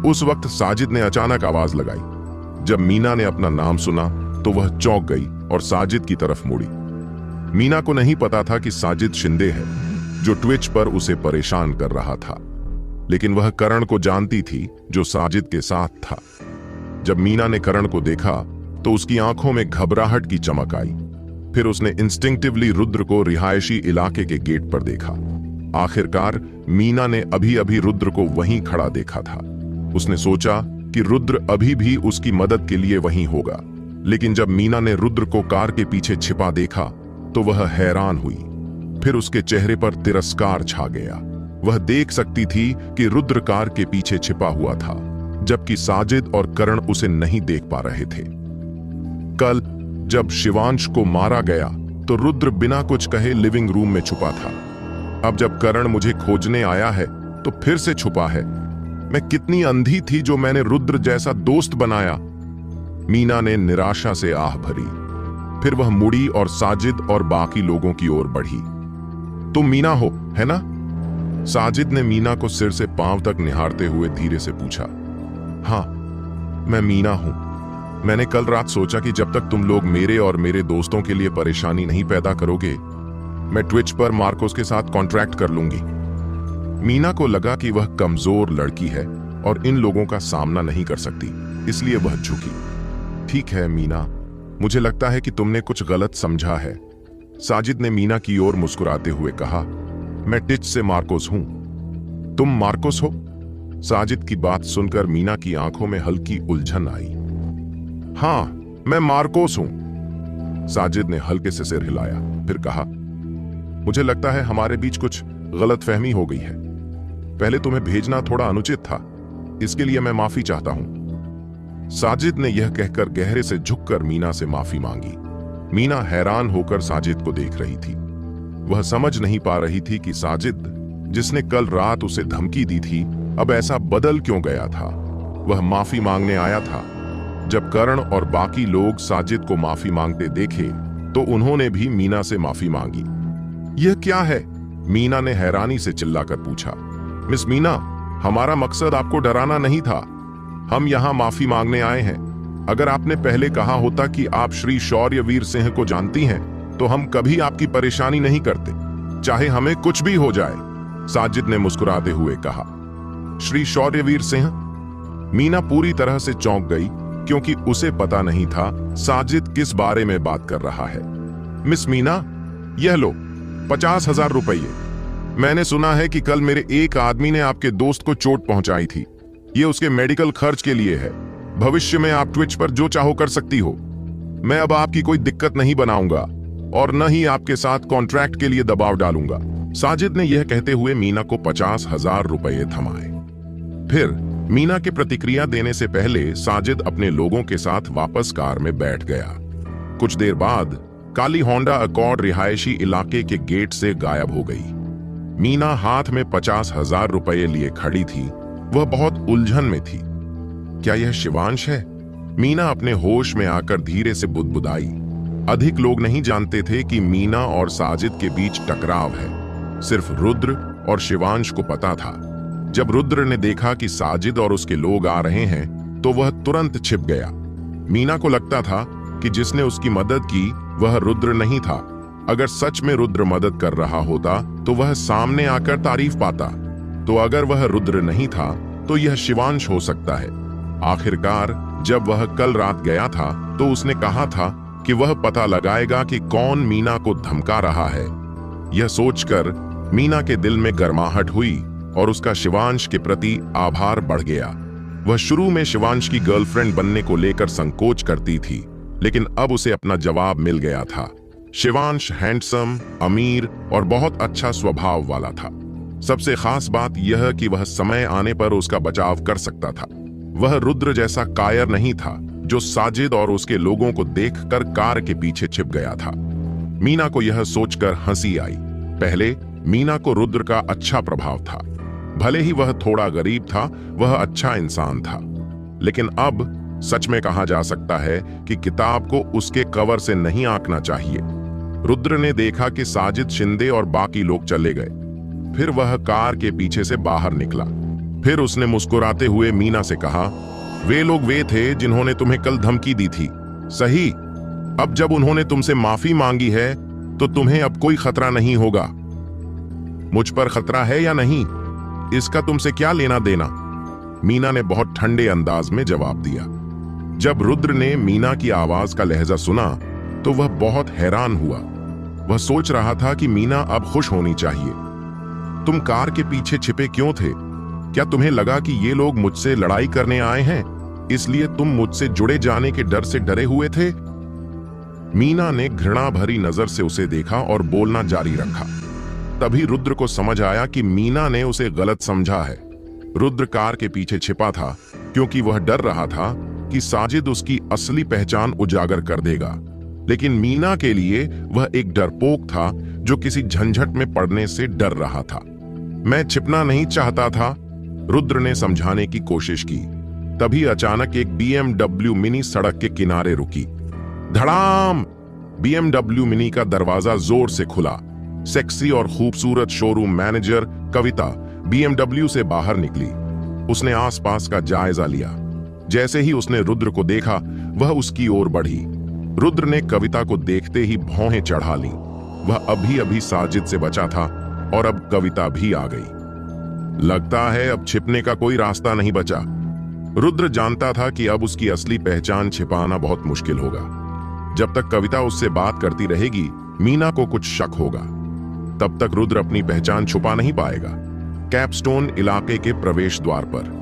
उस वक्त साजिद ने अचानक आवाज लगाई। जब मीना ने अपना नाम सुना तो वह चौंक गई और साजिद की तरफ मुड़ी। मीना को नहीं पता था कि साजिद शिंदे है, जो ट्विच पर उसे परेशान कर रहा था। लेकिन वह करण को जानती थी, जो साजिद के साथ था। जब मीना ने करण को देखा तो उसकी आंखों में घबराहट की चमक आई। फिर उसने इंस्टिंक्टिवली रुद्र को रिहायशी इलाके के गेट पर देखा। आखिरकार मीना ने अभी अभी रुद्र को वहीं खड़ा देखा था। उसने सोचा कि रुद्र अभी भी उसकी मदद के लिए वहीं होगा। लेकिन जब मीना ने रुद्र को कार के पीछे छिपा देखा तो वह हैरान हुई। फिर उसके चेहरे पर तिरस्कार छा गया। वह देख सकती थी कि रुद्र कार के पीछे छिपा हुआ था, जबकि साजिद और करण उसे नहीं देख पा रहे थे। कल जब शिवांश को मारा गया तो रुद्र बिना कुछ कहे लिविंग रूम में छुपा था। अब जब करण मुझे खोजने आया है तो फिर से छुपा है। मैं कितनी अंधी थी जो मैंने रुद्र जैसा दोस्त बनाया। मीना ने निराशा से आह भरी। फिर वह मुड़ी और साजिद और बाकी लोगों की ओर बढ़ी। तुम मीना हो, है ना? साजिद ने मीना को सिर से पांव तक निहारते हुए धीरे से पूछा। हाँ, मैं मीना हूं। मैंने कल रात सोचा कि जब तक तुम लोग मेरे और मेरे दोस्तों के लिए परेशानी नहीं पैदा करोगे, मैं ट्विच पर मार्कोस के साथ कॉन्ट्रैक्ट कर लूंगी। मीना को लगा कि वह कमजोर लड़की है और इन लोगों का सामना नहीं कर सकती, इसलिए वह झुकी। ठीक है मीना, मुझे लगता है कि तुमने कुछ गलत समझा है। साजिद ने मीना की ओर मुस्कुराते हुए कहा, मैं टिच से मार्कोस हूं। तुम मार्कोस हो? साजिद की बात सुनकर मीना की आंखों में हल्की उलझन आई। हां, मैं मार्कोस हूं। साजिद ने हल्के से सिर हिलाया, फिर कहा, मुझे लगता है हमारे बीच कुछ गलतफहमी हो गई है। पहले तुम्हें भेजना थोड़ा अनुचित था, इसके लिए मैं माफी चाहता हूं। साजिद ने यह कहकर गहरे से झुककर मीना से माफी मांगी। मीना हैरान होकर साजिद को देख रही थी। वह समझ नहीं पा रही थी कि साजिद, जिसने कल रात उसे धमकी दी थी, अब ऐसा बदल क्यों गया था। वह माफी मांगने आया था। जब करण और बाकी लोग साजिद को माफी मांगते देखे तो उन्होंने भी मीना से माफी मांगी। यह क्या है? मीना ने हैरानी से चिल्लाकर पूछा। मिस मीना, हमारा मकसद आपको डराना नहीं था। हम यहाँ माफी मांगने आए हैं। अगर आपने पहले कहा होता कि आप श्री शौर्यवीर सिंह को जानती हैं, तो हम कभी आपकी परेशानी नहीं करते, चाहे हमें कुछ भी हो जाए। साजिद ने मुस्कुराते हुए कहा। श्री शौर्यवीर सिंह? मीना पूरी तरह से चौंक गई, क्योंकि उसे पता नहीं था साजिद किस बारे में बात कर रहा है। मिस मीना, यह लो 50,000 रुपये। मैंने सुना है कि कल मेरे एक आदमी ने आपके दोस्त को चोट पहुंचाई थी। यह उसके मेडिकल खर्च के लिए है। भविष्य में आप ट्विच पर जो चाहो कर सकती हो। मैं अब आपकी कोई दिक्कत नहीं बनाऊंगा और न ही आपके साथ कॉन्ट्रैक्ट के लिए दबाव डालूंगा। साजिद ने यह कहते हुए मीना को 50,000 रुपये थमाए। फिर मीना के प्रतिक्रिया देने से पहले साजिद अपने लोगों के साथ वापस कार में बैठ गया। कुछ देर बाद काली होंडा अकॉर्ड रिहायशी इलाके के गेट से गायब हो गई। मीना हाथ में 50,000 रुपये लिए खड़ी थी। वह बहुत उलझन में थी। क्या यह शिवांश है? मीना अपने होश में आकर धीरे से बुदबुदाई। अधिक लोग नहीं जानते थे कि मीना और साजिद के बीच टकराव है। सिर्फ रुद्र और शिवांश को पता था। जब रुद्र ने देखा कि साजिद और उसके लोग आ रहे हैं, तो वह तुरंत छिप गया। मीना को लगता था कि जिसने उसकी मदद की वह रुद्र नहीं था। अगर सच में रुद्र मदद कर रहा होता तो वह सामने आकर तारीफ पाता। तो अगर वह रुद्र नहीं था तो यह शिवांश हो सकता है। आखिरकार जब वह कल रात गया था तो उसने कहा था कि वह पता लगाएगा कि कौन मीना को धमका रहा है। यह सोचकर मीना के दिल में गर्माहट हुई और उसका शिवांश के प्रति आभार बढ़ गया। वह शुरू में शिवांश की गर्लफ्रेंड बनने को लेकर संकोच करती थी, लेकिन अब उसे अपना जवाब मिल गया था। शिवांश हैंडसम, अमीर और बहुत अच्छा स्वभाव वाला था। सबसे खास बात यह कि वह समय आने पर उसका बचाव कर सकता था। वह रुद्र जैसा कायर नहीं था जो साजिद और उसके लोगों को देखकर कार के पीछे छिप गया था। मीना को यह सोचकर हंसी आई। पहले मीना को रुद्र का अच्छा प्रभाव था। भले ही वह थोड़ा गरीब था, वह अच्छा इंसान था। लेकिन अब सच में कहा जा सकता है कि किताब को उसके कवर से नहीं आंकना चाहिए। रुद्र ने देखा कि साजिद, शिंदे और बाकी लोग चले गए। फिर वह कार के पीछे से बाहर निकला। फिर उसने मुस्कुराते हुए मीना से कहा, वे लोग वे थे जिन्होंने तुम्हें कल धमकी दी थी, सही? अब जब उन्होंने तुमसे माफी मांगी है तो तुम्हें अब कोई खतरा नहीं होगा। मुझ पर खतरा है या नहीं, इसका तुमसे क्या लेना देना? मीना ने बहुत ठंडे अंदाज में जवाब दिया। जब रुद्र ने मीना की आवाज का लहजा सुना तो वह बहुत हैरान हुआ। वह सोच रहा था कि मीना अब खुश होनी चाहिए। तुम कार के पीछे छिपे क्यों थे? क्या तुम्हें लगा कि ये लोग मुझसे लड़ाई करने आए हैं, इसलिए तुम मुझसे जुड़े जाने के डर से डरे हुए थे? मीना ने घृणा भरी नजर से उसे देखा और बोलना जारी रखा। तभी रुद्र को समझ आया कि मीना ने उसे गलत समझा है। रुद्र कार के पीछे छिपा था क्योंकि वह डर रहा था कि साजिद उसकी असली पहचान उजागर कर देगा। लेकिन मीना के लिए वह एक डरपोक था जो किसी झंझट में पड़ने से डर रहा था। मैं छिपना नहीं चाहता था, रुद्र ने समझाने की कोशिश की। तभी अचानक एक BMW मिनी सड़क के किनारे रुकी। धड़ाम! BMW मिनी का दरवाजा जोर से खुला। सेक्सी और खूबसूरत शोरूम मैनेजर कविता BMW से बाहर निकली। उसने आसपास का जायजा लिया। जैसे ही उसने रुद्र को देखा, वह उसकी ओर बढ़ी। रुद्र ने कविता को देखते ही भौहें चढ़ा ली। वह अभी अभी साजिद से बचा था और अब कविता भी आ गई। लगता है अब छिपने का कोई रास्ता नहीं बचा। रुद्र जानता था कि अब उसकी असली पहचान छिपाना बहुत मुश्किल होगा। जब तक कविता उससे बात करती रहेगी, मीना को कुछ शक होगा। तब तक रुद्र अपनी पहचान छुपा नहीं पाएगा। कैपस्टोन इलाके के प्रवेश द्वार पर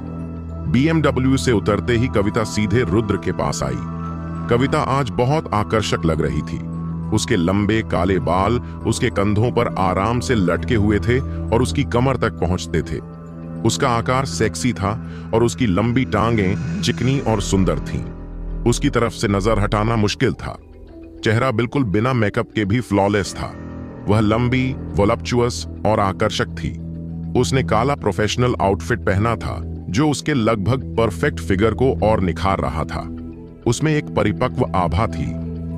BMW से उतरते ही कविता सीधे रुद्र के पास आई। कविता आज बहुत आकर्षक लग रही थी। उसके लंबे काले बाल उसके कंधों पर आराम से लटके हुए थे और उसकी कमर तक पहुंचते थे। उसका आकार सेक्सी था और उसकी लंबी टांगें चिकनी और सुंदर थीं। उसकी तरफ से नजर हटाना मुश्किल था। चेहरा बिल्कुल बिना मेकअप के भी फ्लॉलेस था। वह लंबी, वोलप्चुअस और आकर्षक थी। उसने काला प्रोफेशनल आउटफिट पहना था जो उसके लगभग परफेक्ट फिगर को और निखार रहा था। उसमें एक परिपक्व आभा थी,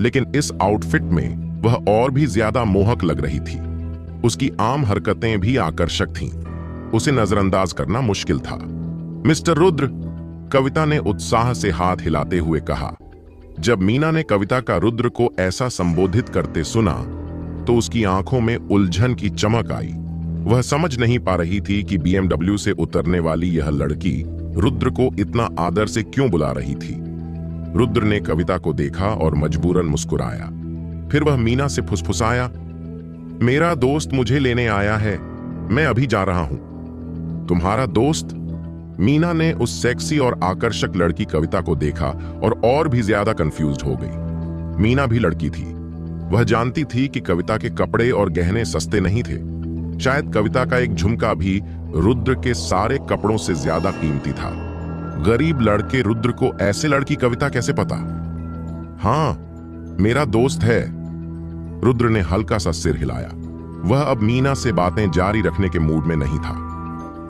लेकिन इस आउटफिट में वह और भी ज्यादा मोहक लग रही थी। उसकी आम हरकतें भी आकर्षक थीं। उसे नजरअंदाज करना मुश्किल था। मिस्टर रुद्र, कविता ने उत्साह से हाथ हिलाते हुए कहा। जब मीना ने कविता का रुद्र को ऐसा संबोधित करते सुना तो उसकी आंखों में उलझन की चमक आई। वह समझ नहीं पा रही थी कि BMW से उतरने वाली यह लड़की रुद्र को इतना आदर से क्यों बुला रही थी। रुद्र ने कविता को देखा और मजबूरन मुस्कुराया। फिर वह मीना से फुसफुसाया, मेरा दोस्त मुझे लेने आया है, मैं अभी जा रहा हूं। तुम्हारा दोस्त? मीना ने उस सेक्सी और आकर्षक लड़की कविता को देखा और भी ज्यादा कंफ्यूज्ड हो गई। मीना भी लड़की थी। वह जानती थी कि कविता के कपड़े और गहने सस्ते नहीं थे। शायद कविता का एक झुमका भी रुद्र के सारे कपड़ों से ज्यादा कीमती था। गरीब लड़के रुद्र को ऐसे लड़की कविता कैसे पता? हाँ, मेरा दोस्त है। रुद्र ने हल्का सा सिर हिलाया। वह अब मीना से बातें जारी रखने के मूड में नहीं था।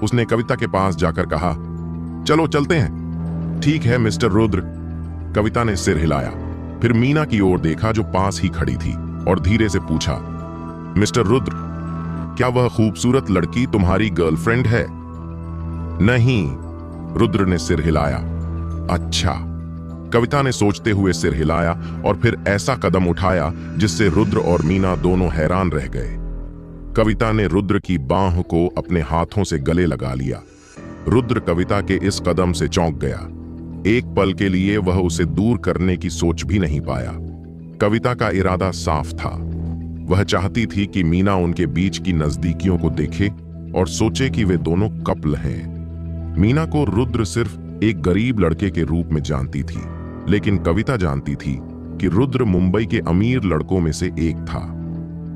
उसने कविता के पास जाकर कहा, चलो चलते हैं। ठीक है मिस्टर रुद्र। कविता ने सिर हिलाया, फिर मीना की ओर देखा जो पास ही खड़ी थी और धीरे से पूछा, मिस्टर रुद्र, क्या वह खूबसूरत लड़की तुम्हारी गर्लफ्रेंड है? नहीं, रुद्र ने सिर हिलाया। अच्छा। कविता ने सोचते हुए सिर हिलाया और फिर ऐसा कदम उठाया जिससे रुद्र और मीना दोनों हैरान रह गए। कविता ने रुद्र की बांह को अपने हाथों से गले लगा लिया। रुद्र कविता के इस कदम से चौंक गया। एक पल के लिए वह उसे दूर करने की सोच भी नहीं पाया। कविता का इरादा साफ था। वह चाहती थी कि मीना उनके बीच की नजदीकियों को देखे और सोचे कि वे दोनों कपल हैं। मीना को रुद्र सिर्फ एक गरीब लड़के के रूप में जानती थी, लेकिन कविता जानती थी कि रुद्र मुंबई के अमीर लड़कों में से एक था।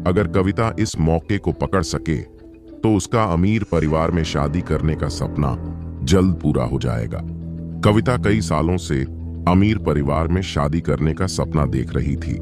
अगर कविता इस मौके को पकड़ सके तो उसका अमीर परिवार में शादी करने का सपना जल्द पूरा हो जाएगा। कविता कई सालों से अमीर परिवार में शादी करने का सपना देख रही थी,